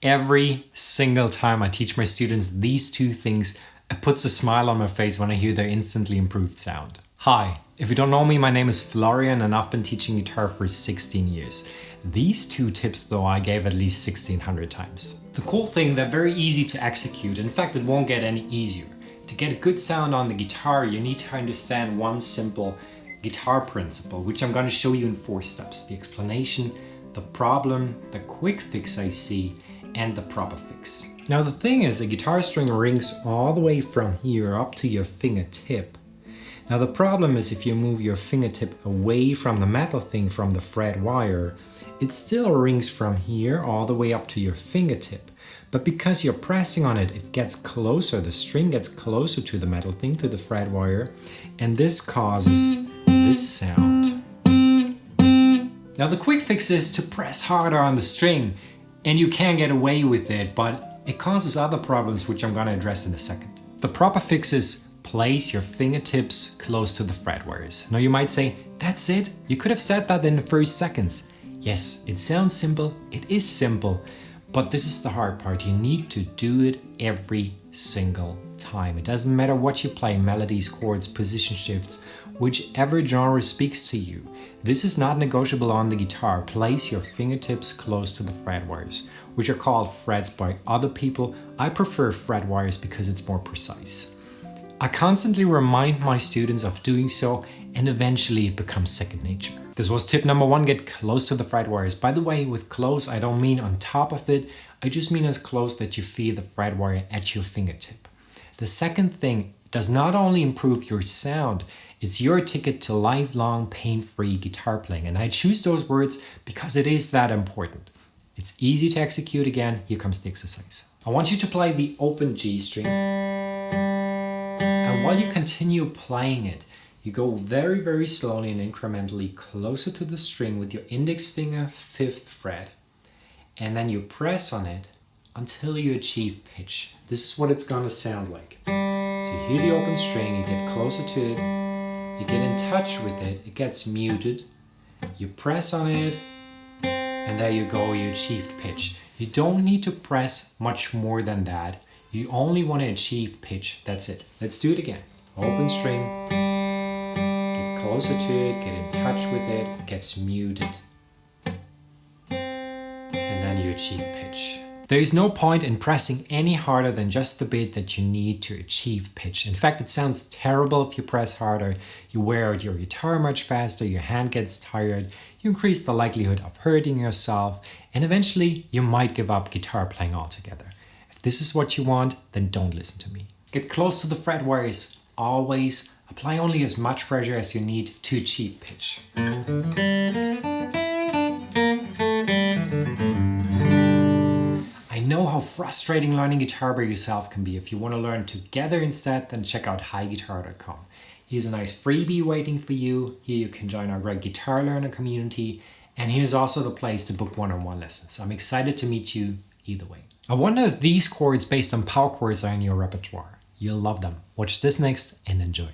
Every single time I teach my students these two things, it puts a smile on my face when I hear their instantly improved sound. Hi, if you don't know me, my name is Florian and I've been teaching guitar for 16 years. These two tips though I gave at least 1600 times. The cool thing, they're very easy to execute. In fact, it won't get any easier. To get a good sound on the guitar, you need to understand one simple guitar principle, which I'm going to show you in 4 steps. The explanation, the problem, the quick fix I see, and the proper fix. Now the thing is, a guitar string rings all the way from here up to your fingertip. Now the problem is, if you move your fingertip away from the metal thing, from the fret wire, it still rings from here all the way up to your fingertip. But because you're pressing on it, it gets closer, the string gets closer to the metal thing, to the fret wire, and this causes this sound. Now the quick fix is to press harder on the string, and you can get away with it, but it causes other problems which I'm going to address in a second. The proper fix is place your fingertips close to the fret wires. Now you might say, that's it? You could have said that in the first seconds. Yes, it sounds simple, it is simple, but this is the hard part. You need to do it every single time. It doesn't matter what you play, melodies, chords, position shifts, whichever genre speaks to you. This is not negotiable on the guitar. Place your fingertips close to the fret wires, which are called frets by other people. I prefer fret wires because it's more precise. I constantly remind my students of doing so, and eventually it becomes second nature. This was tip number 1, get close to the fret wires. By the way, with close, I don't mean on top of it. I just mean as close that you feel the fret wire at your fingertip. The second thing does not only improve your sound, it's your ticket to lifelong pain-free guitar playing. And I choose those words because it is that important. It's easy to execute again. Here comes the exercise. I want you to play the open G string. And while you continue playing it, you go very, very slowly and incrementally closer to the string with your index finger, 5th fret. And then you press on it until you achieve pitch. This is what it's going to sound like. So you hear the open string, you get closer to it, you get in touch with it, it gets muted, you press on it, and there you go, you achieved pitch. You don't need to press much more than that. You only want to achieve pitch, that's it. Let's do it again. Open string, get closer to it, get in touch with it, it gets muted, and then you achieve pitch. There is no point in pressing any harder than just the bit that you need to achieve pitch. In fact, it sounds terrible if you press harder. You wear out your guitar much faster, your hand gets tired, you increase the likelihood of hurting yourself, and eventually you might give up guitar playing altogether. If this is what you want, then don't listen to me. Get close to the fret wires, always. Apply only as much pressure as you need to achieve pitch. I know how frustrating learning guitar by yourself can be. If you want to learn together instead, then check out highguitar.com. Here's a nice freebie waiting for you. Here you can join our great guitar learner community. And here's also the place to book one-on-one lessons. I'm excited to meet you either way. I wonder if these chords based on power chords are in your repertoire. You'll love them. Watch this next and enjoy.